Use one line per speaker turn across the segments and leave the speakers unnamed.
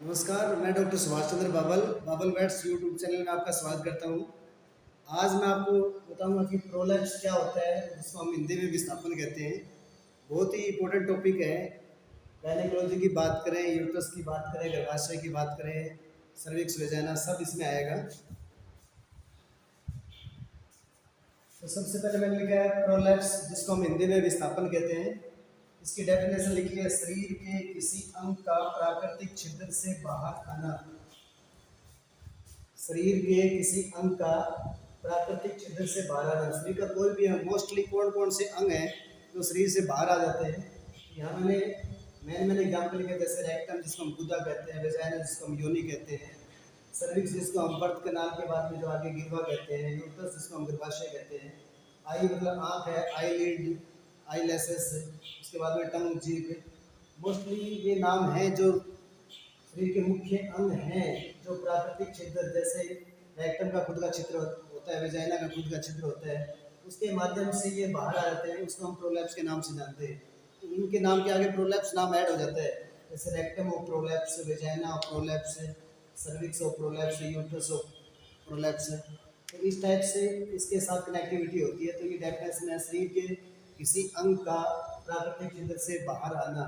नमस्कार, मैं डॉक्टर सुभाष चंद्र बाबल weights YouTube channel में आपका स्वागत करता हूँ। आज मैं आपको बताऊंगा कि प्रोलैप्स क्या होता है, जिसको हम हिंदी में विस्थापन कहते हैं। बहुत ही इम्पोर्टेंट टॉपिक है। गायनेकोलॉजी की बात करें, यूट्रस की बात करें, गर्भाशय की बात करें, सर्विक्स, वेजाइना, सब इसमें आएगा। तो सबसे पहले मैंने लिखा है प्रोलैप्स, जिसको हम हिंदी में विस्थापन कहते हैं। इसकी डेफिनेशन लिखी है, शरीर के किसी अंग का प्राकृतिक छिद्र से बाहर आना। शरीर के किसी अंग का प्राकृतिक छिद्र से बाहर आना। शरीर का कोई भी अंग, मोस्टली कौन कौन से अंग हैं जो शरीर से बाहर आ जाते हैं। यहाँ मैंने एग्जाम्पल लिखे, जैसे रेक्टम जिसको हम गुदा कहते हैं, वेजाइना जिसको हम योनि कहते हैं, सर्विक्स जिसको हम बर्थ कनाल के बाद में जो आगे गिरवा कहते हैं, यूट्रस जिसको हम गर्भाशय कहते हैं, आई मतलब आँख है, आई लिड, आई लेसेस, उसके बाद में टंग, जीभ। मोस्टली ये नाम हैं जो शरीर के मुख्य अंग हैं, जो प्राकृतिक छिद्र, जैसे रेक्टम का खुद का छिद्र होता है, वेजाइना का खुद का छिद्र होता है, उसके माध्यम से ये बाहर आ जाते हैं। उसको हम प्रोलैप्स के नाम से जानते हैं। तो इनके नाम के आगे प्रोलैप्स नाम ऐड हो जाता है, जैसे rectum of prolapse, vagina of prolapse, cervix of prolapse, uterus of prolapse. तो इस टाइप से इसके साथ कनेक्टिविटी होती है। तो ये डेफिनेशन है, शरीर के किसी अंग का प्राकृतिक छिद्र से बाहर आना।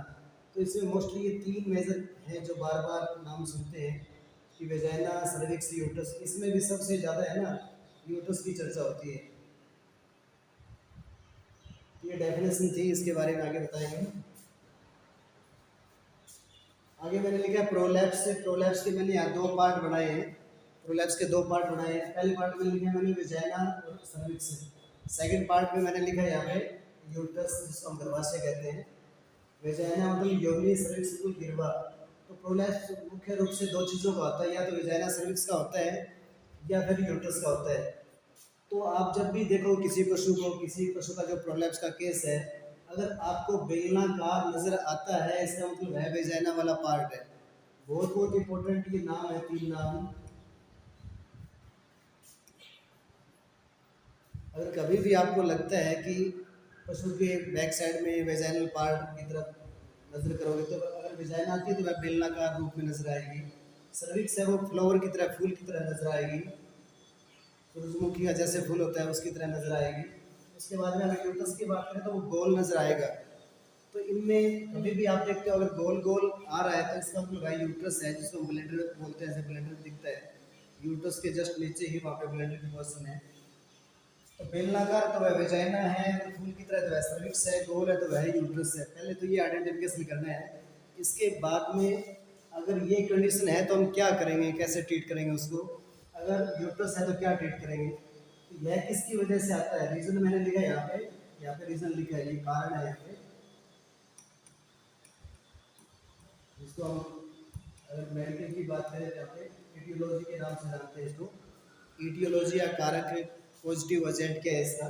तो इसमें मोस्टली ये तीन मेजर हैं जो बार बार नाम सुनते हैं कि वेजाइना, सर्विक्स, यूट्रस। इसमें भी सबसे ज़्यादा है ना, यूट्रस की चर्चा होती है। ये डेफिनेशन थी, इसके बारे में आगे बताएंगे। आगे मैंने लिखा है प्रोलैप्स। प्रोलैप्स के मैंने यहाँ दो पार्ट बनाए हैं। प्रोलैप्स के दो पार्ट बनाए हैं। पहले पार्ट में लिखा है मैंने वेजाइना और सर्विक्स। सेकंड पार्ट में मैंने लिखा है यहाँ पे यूट्रस, जिसको हम गर्भाशय कहते हैं। वेजाइना मतलब योनि, सर्विक्स मतलब गिरवा। तो प्रोलैप्स मुख्य रूप से दो चीज़ों का होता है, या तो वेजाइना सर्विक्स का होता है या फिर यूट्रस का होता है। तो आप जब भी देखो किसी पशु का जो प्रोलैप्स का केस है, अगर आपको बेलनाकार नजर आता है, इसका मतलब है वेजाइना वाला पार्ट है। बहुत बहुत इंपॉर्टेंट ये नाम है, तीन नाम। अगर कभी भी आपको लगता है कि पशु के बैक साइड में वेजाइनल पार्ट की तरफ नजर करोगे, तो अगर वेजाइना आती है तो वह बेलनाकार रूप में नजर आएगी। सर्विक्स है वो फ्लावर की तरह, फूल की तरह नजर आएगी। सूरजमुखी का जैसे फूल होता है उसकी तरह नजर आएगी। उसके बाद में अगर यूट्रस की बात करें तो वो गोल नजर आएगा। तो इनमें कभी भी आप देखते हो अगर गोल गोल आ रहा है तो इसका मतलब भाई यूट्रस है, जिसको ब्लैडर बोलते हैं। जैसे ब्लैडर दिखता है, यूट्रस के जस्ट नीचे ही वहाँ पे ब्लैडर की पोजीशन है। तो बेलनाकार तो वह वेजाइना है, तो फूल की तरह तो वह सर्विक्स है, गोल है तो वह यूट्रस है। पहले तो ये आइडेंटिफिकेशन करना है। इसके बाद में अगर ये कंडीशन है तो हम क्या करेंगे, कैसे ट्रीट करेंगे उसको। अगर यूट्रस है तो क्या ट्रीट करेंगे, तो यह किसकी वजह से आता है। रीजन मैंने लिखा है यहाँ पे रीजन लिखा है, ये कारण है यहाँ पे, जिसको हम अगर मेडिकल की बात करें तो यहाँ पे एटियोलॉजी के नाम से जानते हैं इसको। एटियोलॉजी या कारक, पॉजिटिव एजेंट क्या है इसका।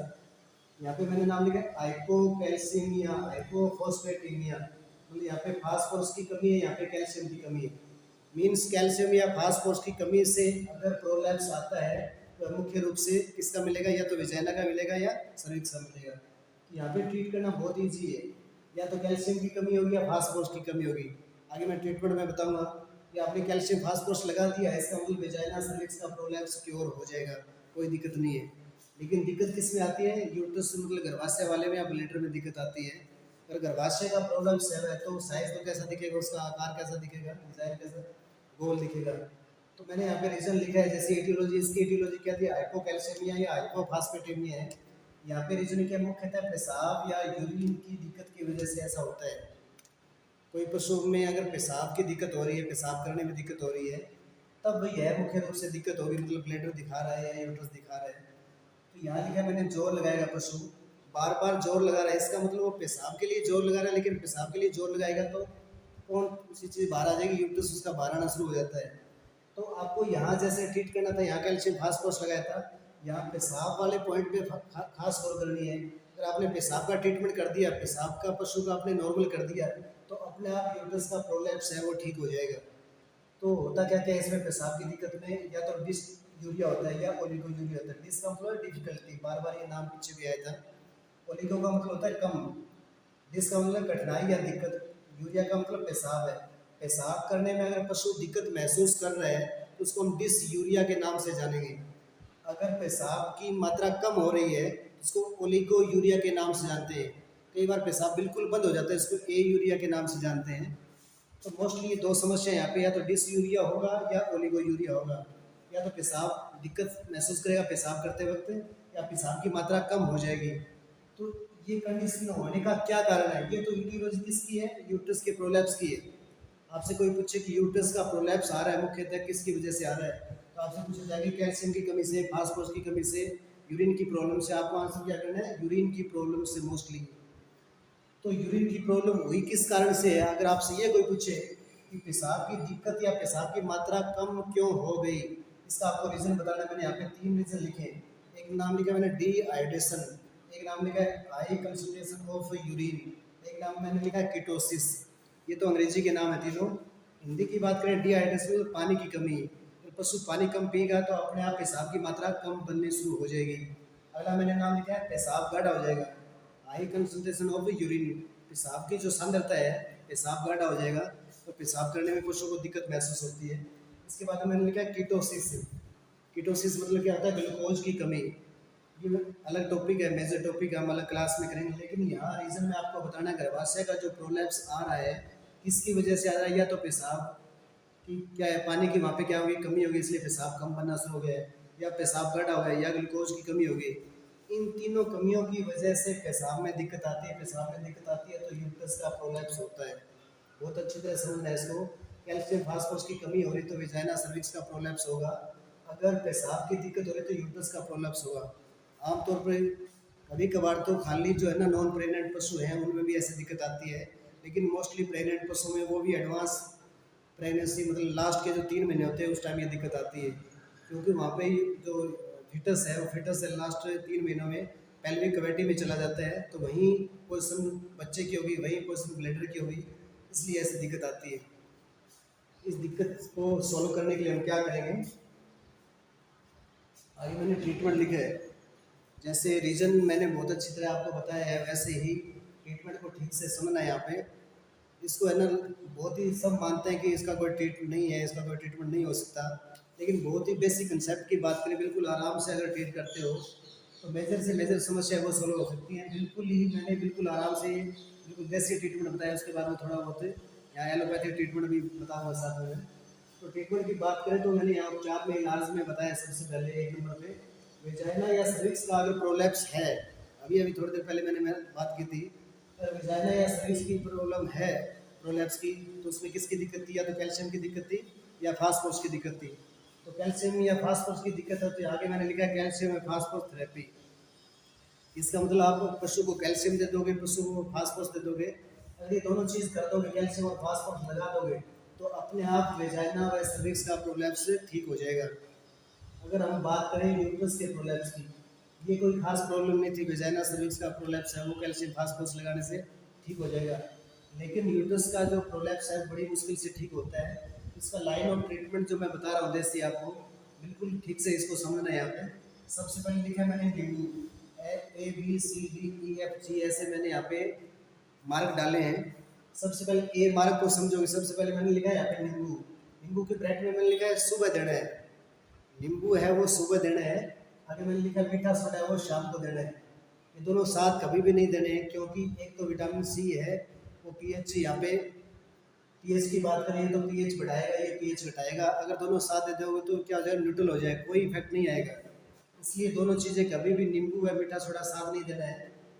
यहाँ पे मैंने नाम लिखा है हाइपोकैल्सीमिया, हाइपोफॉस्फेटेमिया। मतलब यहाँ पे फास्फोरस की कमी है, यहाँ पे कैल्शियम की कमी है। मीन्स कैल्शियम या फास्फोरस की कमी से अगर प्रोलैप्स आता है तो मुख्य रूप से किसका मिलेगा, या तो वेजाइना का मिलेगा या सर्विक्स का मिलेगा। तो यहाँ पे ट्रीट करना बहुत ईजी है। या तो कैल्शियम की कमी होगी या फास्फोरस की कमी होगी। आगे मैं ट्रीटमेंट में बताऊंगा कि आपने कैल्शियम फास्फोरस लगा दिया है, इसका मतलब वेजाइना सर्विक्स का प्रोलैप्स क्योर हो जाएगा, कोई दिक्कत नहीं है। लेकिन दिक्कत किस में आती है, यूट्रस मतलब गर्भाशय वाले में या ब्लैडर में दिक्कत आती है। अगर गर्भाशय का प्रॉब्लम है तो साइज तो कैसा दिखेगा, उसका आकार कैसा दिखेगा, डिजाइन कैसा, गोल दिखेगा। तो मैंने यहाँ पे रीजन लिखा है, जैसे एटियोलॉजी, इसकी एटियोलॉजी क्या थी, हाइपोकैल्सीमिया या हाइपोफास्फेटेमिया है। यहाँ पे रीजन क्या, मुख्यतः पेशाब या यूरिन की दिक्कत की वजह से ऐसा होता है। कोई पशु में अगर पेशाब की दिक्कत हो रही है, पेशाब करने में दिक्कत हो रही है, तब यह मुख्य रूप से दिक्कत होगी, मतलब ब्लैडर दिखा रहा है या यूट्रस दिखा रहा है। तो यहाँ लिखा मैंने जोर लगाएगा पशु, बार बार जोर लगा रहा है, इसका मतलब वो पेशाब के लिए जोर लगा रहा है। लेकिन पेशाब के लिए जोर लगाएगा तो कौन सी चीज़ बाहर आ जाएगी, यूट्रस उसका बाहर आना शुरू हो जाता है। तो आपको यहाँ जैसे ट्रीट करना था, यहाँ कैल्शियम फास्फोरस लगाया था, यहाँ पेशाब वाले पॉइंट पे खास गौर करनी है। अगर आपने पेशाब का ट्रीटमेंट कर दिया, पेशाब का पशु का आपने नॉर्मल कर दिया, तो अपने आप यूट्रस का प्रोलैप्स है वो ठीक हो जाएगा। तो होता क्या क्या है इसमें, पेशाब की दिक्कत में या तो डिस यूरिया होता है या ओलिगोयूरिया होता है। डिस का मतलब डिफिकल्टी, बार बार ये नाम पीछे भी आया था। ओलिगो का मतलब होता है कम, डिस का मतलब कठिनाई या दिक्कत, यूरिया का मतलब पेशाब है। पेशाब करने में अगर पशु दिक्कत महसूस कर रहा है तो उसको हम डिसयूरिया के नाम से जानेंगे। अगर पेशाब की मात्रा कम हो रही है तो उसको ओलिगोयूरिया के नाम से जानते हैं। कई बार पेशाब बिल्कुल बंद हो जाता है, इसको एयूरिया के नाम से जानते हैं। तो मोस्टली ये दो समस्या यहाँ पे, या तो डिसयूरिया होगा या ओलिगोयूरिया होगा। या तो पेशाब दिक्कत महसूस करेगा पेशाब करते वक्त, या पेशाब की मात्रा कम हो जाएगी। तो ये कंडीशन होने का क्या कारण है? ये तो ईटियोलॉजी किसकी है? यूट्रस के प्रोलैप्स की है। आपसे कोई पूछे कि यूट्रस का प्रोलैप्स आ रहा है मुख्यतः किसकी वजह से आ रहा है, तो आपसे पूछा जाएगा कैल्शियम की कमी से, फास्फोरस की कमी से, यूरिन की प्रॉब्लम से। आपको आंसर क्या करना है? यूरिन की प्रॉब्लम से मोस्टली। तो यूरिन की प्रॉब्लम हुई किस कारण से है? अगर आपसे ये कोई पूछे कि पेशाब की दिक्कत या पेशाब की मात्रा कम क्यों हो गई, इसका आपको रीज़न बताना। मैंने यहाँ पे 3 रीज़न लिखे हैं। एक नाम लिखा मैंने डिहाइड्रेशन, एक नाम लिखा है हाई कंसंट्रेशन ऑफ यूरिन, एक नाम मैंने लिखा है कीटोसिस। ये तो अंग्रेजी के नाम है तीनों। हिंदी की बात करें डिहाइड्रेशन तो पानी की कमी। तो पशु पानी कम पिएगा तो अपने आप पेशाब की मात्रा कम बननी शुरू हो जाएगी। अगला मैंने नाम लिखा है पेशाब गाढ़ा हो जाएगा, हाई कंसंट्रेशन ऑफ यूरिन। पेशाब की जो सांद्रता है, पेशाब गाढ़ा हो जाएगा तो पेशाब करने में पशुओं को दिक्कत महसूस होती है। इसके बाद मैंने लिखा है कीटोसिस। कीटोसिस मतलब क्या होता है? ग्लूकोज की कमी। ये अलग टॉपिक है, मेजर टॉपिक है, हम अलग क्लास में करेंगे। लेकिन यहाँ रीज़न में आपको बताना है, गर्भाशय का जो प्रोलैप्स आ रहा है किसकी वजह से आ रहा है? या तो पेशाब की क्या है, पानी की वहाँ पे क्या होगी, कमी होगी, इसलिए पेशाब कम बनना शुरू हो गया है, या पेशाब गाढ़ा हो गया, या ग्लूकोज की कमी होगी। इन तीनों कमियों की वजह से पेशाब में दिक्कत आती है। पेशाब में दिक्कत आती है तो यूट्रस का प्रोलैप्स होता है। बहुत अच्छी तरह समझना है इसको। कैल्शियम फास्फोरस की कमी हो रही तो विजाइना सर्विक्स का प्रोलैप्स होगा। अगर पेशाब की दिक्कत हो रही तो यूट्रस का प्रोलैप्स होगा। आमतौर पर कभी कभार तो खाली जो है ना नॉन प्रेग्नेंट पशु हैं उनमें भी ऐसी दिक्कत आती है, लेकिन मोस्टली प्रेग्नेंट पशु में, वो भी एडवांस प्रेगनेंसी मतलब लास्ट के जो 3 महीने होते हैं उस टाइम ये दिक्कत आती है। क्योंकि वहाँ पे जो फिटस है वो फिटस है लास्ट 3 महीनों में पेल्विक कैविटी में चला जाता है, तो वहीं पोजीशन बच्चे की होगी, वहीं पोजीशन ब्लैडर की होगी, इसलिए ऐसी दिक्कत आती है। इस दिक्कत को सॉल्व करने के लिए हम क्या करेंगे? आगे मैंने ट्रीटमेंट लिखा है। जैसे रीजन मैंने बहुत अच्छी तरह आपको बताया है, वैसे ही ट्रीटमेंट को ठीक से समझना है। यहाँ पे इसको है ना बहुत ही सब मानते हैं कि इसका कोई ट्रीटमेंट नहीं है, इसका कोई ट्रीटमेंट नहीं हो सकता, लेकिन बहुत ही बेसिक कंसेप्ट की बात करें, बिल्कुल आराम से अगर ट्रीट करते हो तो मेजर से मेजर समस्या वो सॉल्व हो सकती है। बिल्कुल ही मैंने बिल्कुल आराम से बिल्कुल बेसिक ट्रीटमेंट बताया, उसके बाद में थोड़ा बहुत यहाँ एलोपैथिक ट्रीटमेंट भी बताऊँगा साथ में। तो ट्रीटमेंट की बात करें तो मैंने यहाँ उपचार में इलाज में बताया सबसे पहले 1 नंबर पे वेजाइना या सर्विक्स का अगर प्रोलैप्स है, अभी अभी थोड़ी देर पहले मैंने बात की थी, अगर वेजाइना या सर्विक्स की प्रॉब्लम है प्रोलैप्स की, तो उसमें किसकी दिक्कत थी? या तो कैल्शियम की दिक्कत थी या फास्फोरस की दिक्कत थी। तो कैल्शियम या फास्फोरस की दिक्कत है तो आगे मैंने लिखा है कैल्शियम या फास्फोरस थेरेपी। इसका मतलब आप पशु को कैल्शियम दे दोगे, पशु को फास्फोरस दे दोगे। अगर ये दोनों चीज़ कर दोगे, कैल्शियम और फास्फोरस लगा दोगे, तो अपने आप वेजाइना व सर्विक्स का प्रोलैप्स ठीक हो जाएगा। अगर हम बात करें यूट्रस के प्रोलैप्स की, ये कोई खास प्रॉब्लम नहीं थी, वेजाइना सर्विक्स का प्रोलैप्स है वो कैल्शियम फास्फोरस लगाने से ठीक हो जाएगा। लेकिन यूट्रस का जो प्रोलैप्स है बड़ी मुश्किल से ठीक होता है। इसका लाइन ऑफ ट्रीटमेंट जो मैं बता रहा हूँ देसी, आपको बिल्कुल ठीक से इसको समझना है। यहाँ पे सबसे पहले लिखा है मैंने नींबू, ABCDEFG ऐसे मैंने यहाँ पे मार्क डाले हैं। सबसे पहले ए मार्क को समझोगे, सबसे पहले मैंने लिखा है यहाँ पे नींबू। नींबू के ब्रैकेट में मैंने लिखा है सुबह देना है। नींबू है वो सुबह देना है। आगे मैंने लिखा मीठा सोडा है वो शाम को देना है। ये दोनों साथ कभी भी नहीं देने हैं, क्योंकि एक तो विटामिन सी है वो पीएच, यहाँ पे पीएच की बात करें तो पीएच बढ़ाएगा, ये पीएच घटाएगा। अगर दोनों साथ दे दोगे तो क्या हो जाएगा? न्यूट्रल हो जाएगा, कोई इफेक्ट नहीं आएगा। इसलिए दोनों चीज़ें कभी भी नींबू या मीठा सोडा साथ नहीं देना है।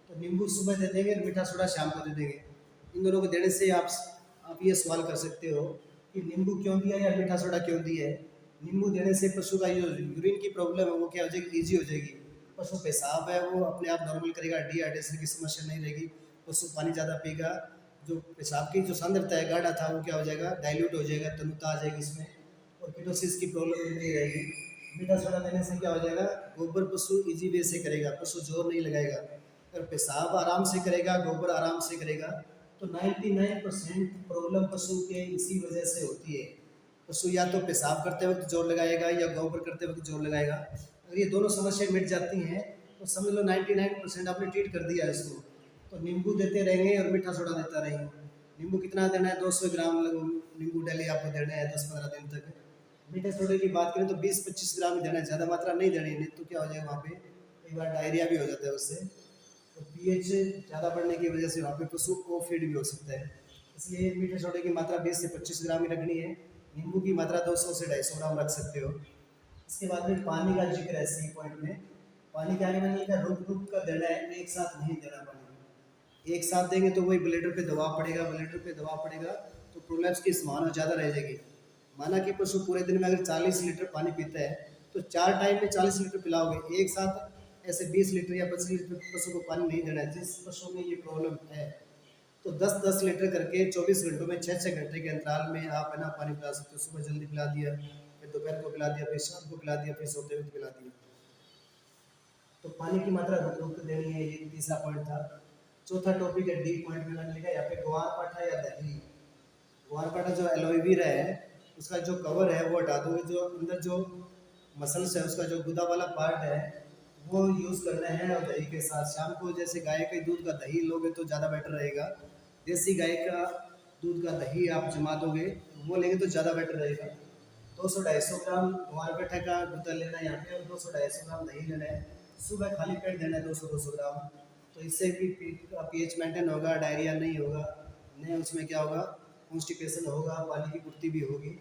तो नींबू सुबह दे देंगे, मीठा सोडा शाम को दे देंगे। इन दोनों को देने से आप ये सवाल कर सकते हो कि नींबू क्यों दिया या मीठा सोडा क्यों दिया है। नींबू देने से पशु का जो यूरिन की प्रॉब्लम है वो क्या हो जाएगी? ईजी हो जाएगी। पशु पेशाब है वो अपने आप नॉर्मल करेगा, डिहाइड्रेशन की समस्या नहीं रहेगी। पशु पानी ज़्यादा पीएगा, जो पेशाब की जो सांद्रता है गाढ़ा था वो क्या हो जाएगा? डाइल्यूट हो जाएगा, तनुता आ जाएगी इसमें, और कीटोसिस की प्रॉब्लम नहीं रहेगी। मीठा सोडा देने से क्या हो जाएगा? गोबर पशु इजी वे से करेगा, पशु जोर नहीं लगाएगा। अगर पेशाब आराम से करेगा, गोबर आराम से करेगा, तो 99% प्रॉब्लम पशु के इसी वजह से होती है। पशु या तो पेशाब करते वक्त जोर लगाएगा या गोबर करते वक्त जोर लगाएगा। अगर ये दोनों समस्या मिट जाती हैं तो समझ लो 99% आपने ट्रीट कर दिया इसको। तो नींबू देते रहेंगे और मीठा सोडा देता रहेंगे। नींबू कितना देना है, 200 ग्राम नींबू डेली आपको देना है 10-15 दिन तक। मीठे सोडे की बात करें तो 20-25 ग्राम ही देना है, ज़्यादा मात्रा नहीं देनी है, नहीं तो क्या हो जाएगा वहाँ पे कई बार डायरिया भी हो जाता है उससे। तो पीएच ज़्यादा बढ़ने की वजह से वहाँ पे पशु को फीड भी हो सकता है। इसलिए मीठे सोडे की मात्रा 20 से 25 ग्राम ही रखनी है। नींबू की मात्रा 200 से 250 ग्राम रख सकते हो। इसके बाद में पानी का जिक्र है सी पॉइंट में। पानी के आगे मैंने लिखा रुक रुक कर देना है, एक साथ नहीं देना पानी। एक साथ देंगे तो वही ब्लैडर पे दबाव पड़ेगा, ब्लैडर पे दबाव पड़ेगा तो प्रोलैप्स की संभावना ज़्यादा रह जाएगी। माना कि पशु पूरे दिन में अगर 40 लीटर पानी पीता है तो 4 टाइम में 40 लीटर पिलाओगे, एक साथ ऐसे 20 लीटर या 25 लीटर पशु को पानी नहीं देना है। जिस पशु में ये प्रॉब्लम है तो 10-10 लीटर करके 24 घंटों में 6-6 घंटे के अंतराल में आप है ना पानी पिला सकते हो। सुबह जल्दी पिला दिया, फिर दोपहर को पिला दिया, फिर शाम को पिला दिया, फिर सोते हुए पिला दिया। तो पानी की मात्रा रुक रुक देनी है, ये तीसरा पॉइंट था। चौथा टॉपिक है डी पॉइंट में मैंने लिखा यहाँ पे ग्वार पाठा या दही। ग्वार पाठा जो एलोवेरा है उसका जो कवर है वो हटा दोगे, जो अंदर जो मसल्स है उसका जो गुदा वाला पार्ट है वो यूज़ करना है। और दही के साथ शाम को जैसे गाय के दूध का दही लोगे तो ज़्यादा बेटर रहेगा। देसी गाय का दूध का दही आप जमा दोगे वो लेंगे तो ज़्यादा बेटर रहेगा। 200-250 ग्राम ग्वार पाठा का गुदा लेना है यहाँ पे और 200-250 ग्राम दही लेना है। सुबह खाली पेट देना है 200-200 ग्राम। तो इससे भी पीएच मेंटेन होगा, डायरिया नहीं होगा, नहीं उसमें क्या होगा, कॉन्स्टिपेशन होगा, पानी की पूर्ति भी होगी।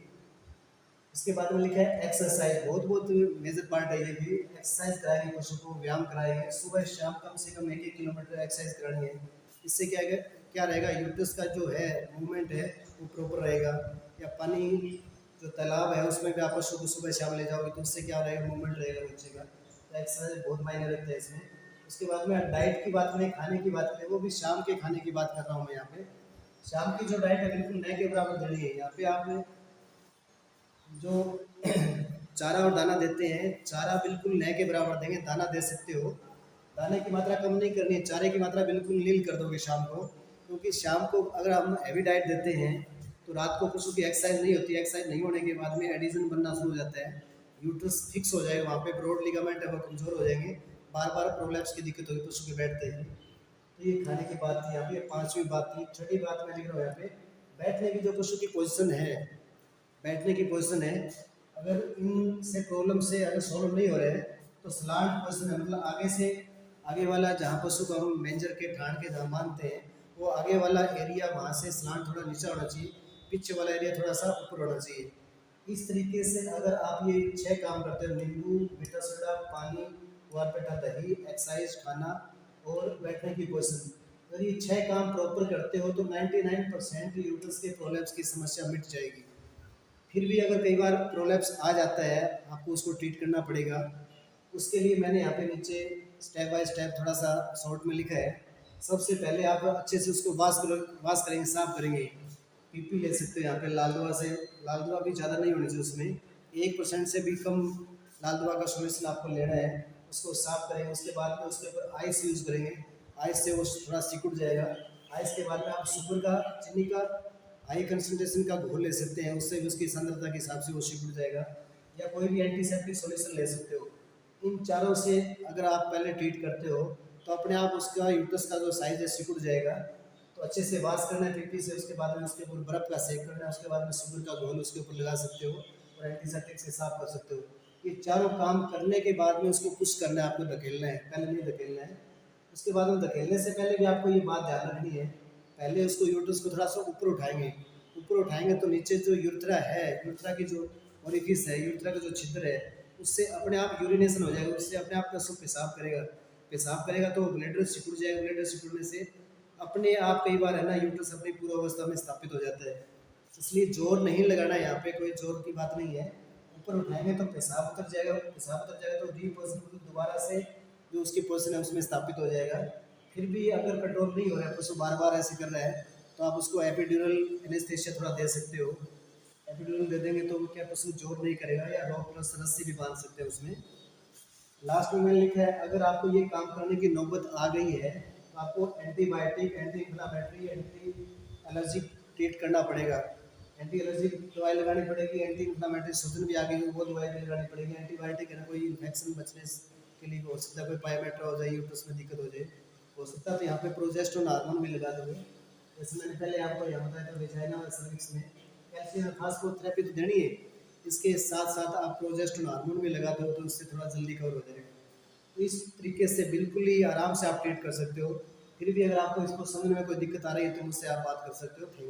इसके बाद में लिखा है एक्सरसाइज, बहुत बहुत मेजर पार्ट है ये भी। एक्सरसाइज कराएंगे पशु को, व्यायाम कराएंगे सुबह शाम, कम से कम 1-1 किलोमीटर एक्सरसाइज करानी है। इससे क्या रहेगा, यूट्रस का जो है मूवमेंट है वो प्रॉपर रहेगा। या पानी जो तालाब है उसमें भी आप पशु को सुबह शाम ले जाओगे तो उससे क्या रहेगा, मूवमेंट रहेगा बच्चे का। तो एक्सरसाइज बहुत मायने रखता है इसमें। उसके बाद में डाइट की बात करें, खाने की बात करें, वो भी शाम के खाने की बात कर रहा हूँ मैं यहाँ पे। शाम की जो डाइट है बिल्कुल नए के बराबर देनी है। यहाँ पे आप जो चारा और दाना देते हैं, चारा बिल्कुल नए के बराबर देंगे, दाना दे सकते हो। दाने की मात्रा कम नहीं करनी है, चारे की मात्रा बिल्कुल नील कर दोगे शाम को। क्योंकि शाम को अगर हम हैवी डाइट देते हैं तो रात को पशु की एक्सरसाइज नहीं होती है। एक्सरसाइज नहीं होने के बाद में एडिशन बनना शुरू हो जाता है, यूट्रस फिक्स हो जाएगा, वहाँ पे ब्रॉड लिगामेंट है वो कमज़ोर हो जाएंगे, बार बार प्रोलैप्स की दिक्कत होगी पशु के बैठते हैं। तो ये खाने की बात थी यहाँ पे। पांचवी बात थी, छठी बात मैं लिख रहा हूँ यहाँ पे, बैठने की जो पशु की पोजीशन है, बैठने की पोजीशन है, अगर इनसे प्रॉब्लम से अगर सॉल्व नहीं हो रहे हैं तो स्लांट पोजीशन है, मतलब आगे से आगे वाला जहाँ पशु को हम मेंजर के ठाण के जहाँ बांधते हैं वो आगे वाला एरिया वहाँ से स्लांट थोड़ा नीचा होना चाहिए, पीछे वाला एरिया थोड़ा सा ऊपर होना चाहिए। इस तरीके से अगर आप ये 6 काम करते हो, नींबू, मीठा सोडा, पानी, ग्वार पेठा, दही, एक्सरसाइज, खाना और बैठने की पोजीशन, अगर ये 6 काम प्रॉपर करते हो तो 99% यूट्रस के प्रोलैप्स की समस्या मिट जाएगी। फिर भी अगर कई बार प्रोलैप्स आ जाता है आपको उसको ट्रीट करना पड़ेगा। उसके लिए मैंने यहाँ पे नीचे स्टेप बाय स्टेप थोड़ा सा शॉर्ट में लिखा है। सबसे पहले आप अच्छे से उसको वाश करेंगे, साफ करेंगे। पीपी ले सकते हो यहाँ पे लाल दुआ से, लाल दुआ भी ज़्यादा नहीं होनी चाहिए उसमें, 1% से भी कम लाल दुआ का सोल्यूशन आपको लेना है। उसको साफ करेंगे, उसके बाद में उसके ऊपर आइस यूज़ करेंगे, आइस से वो थोड़ा सिकुड़ जाएगा। आइस के बाद में आप शुगर का, चीनी का हाई कंसंट्रेशन का घोल ले सकते हैं, उससे भी उसकी सांद्रता के हिसाब से वो सिकुड़ जाएगा। या कोई भी एंटीसेप्टिक सॉल्यूशन ले सकते हो। इन चारों से अगर आप पहले ट्रीट करते हो तो अपने आप उसका यूट्रस का जो साइज है सिकुड़ जाएगा। तो अच्छे से वॉश करना है पीपी से, उसके बाद में उसके ऊपर बर्फ़ का सेक करना है, उसके बाद में शुगर का घोल उसके ऊपर लगा सकते हो और एंटीसेप्टिक से साफ कर सकते हो। ये चारों काम करने के बाद में उसको पुश करना है, आपको धकेलना है, पहले नहीं धकेलना है। उसके बाद में धकेलने से पहले भी आपको ये बात ध्यान रखनी है, पहले उसको यूट्रस को थोड़ा सा ऊपर उठाएंगे। ऊपर उठाएंगे तो नीचे जो यूरेथ्रा है, यूरेथ्रा की जो ओरिफिस है, यूरेथ्रा का जो छिद्र है, उससे अपने आप यूरिनेशन हो जाएगा, उससे अपने आप पशु पेशाब करेगा। पेशाब करेगा तो ब्लैडर सिकुड़ जाएगा, ब्लैडर सिकुड़ने से अपने आप कई बार है ना यूट्रस अपनी पूर्वावस्था में स्थापित हो जाता है। इसलिए जोर नहीं लगाना, यहाँ पे कोई जोर की बात नहीं है। ऊपर उठाएंगे तो पेशाब उतर जाएगा, पेशाब उतर जाएगा तो री पोजिशन दोबारा से जो उसकी पोजिशन है उसमें स्थापित हो जाएगा। फिर भी अगर कंट्रोल नहीं हो रहा है, पशु बार बार ऐसे कर रहा है, तो आप उसको एपिड्यूरल एनेस्थेशिया थोड़ा दे सकते हो। एपिड्यूरल दे देंगे तो क्या पशु जोर नहीं करेगा, या रॉक प्लस रस्सी भी बांध सकते हैं उसमें। लास्ट में मैंने लिखा है, अगर आपको ये काम करने की नौबत आ गई है तो आपको antibiotic, anti inflammatory, anti allergic treat करना पड़ेगा। एंटी एलर्जिक दवाई लगानी पड़ेगी, एंटी इन्फ्लामेटरी सूजन भी आ गई है वो दवाई भी लगानी पड़ेगी। एंटीबायोटिक है ना, कोई इन्फेक्शन बचने के लिए हो सकता है, कोई पायमेट्रा हो जाए, यूट्रस में दिक्कत हो जाए, हो सकता है, तो यहाँ पे प्रोजेस्टेरोन हार्मोन भी लगा दोगे जैसे मैंने पहले आपको यहाँ बताया था वेजाइना और सर्विक्स में कैल्शियम और फास्फोरेट थेरेपी तो देनी है, इसके साथ साथ आप प्रोजेस्टेरोन हार्मोन भी लगाते हो तो उससे थोड़ा जल्दी कवर हो जाएगा। तो इस तरीके से बिल्कुल ही आराम से आप ट्रीट कर सकते हो। फिर भी अगर आपको इसको समझने में कोई दिक्कत आ रही है तो मुझसे आप बात कर सकते हो। Thank you.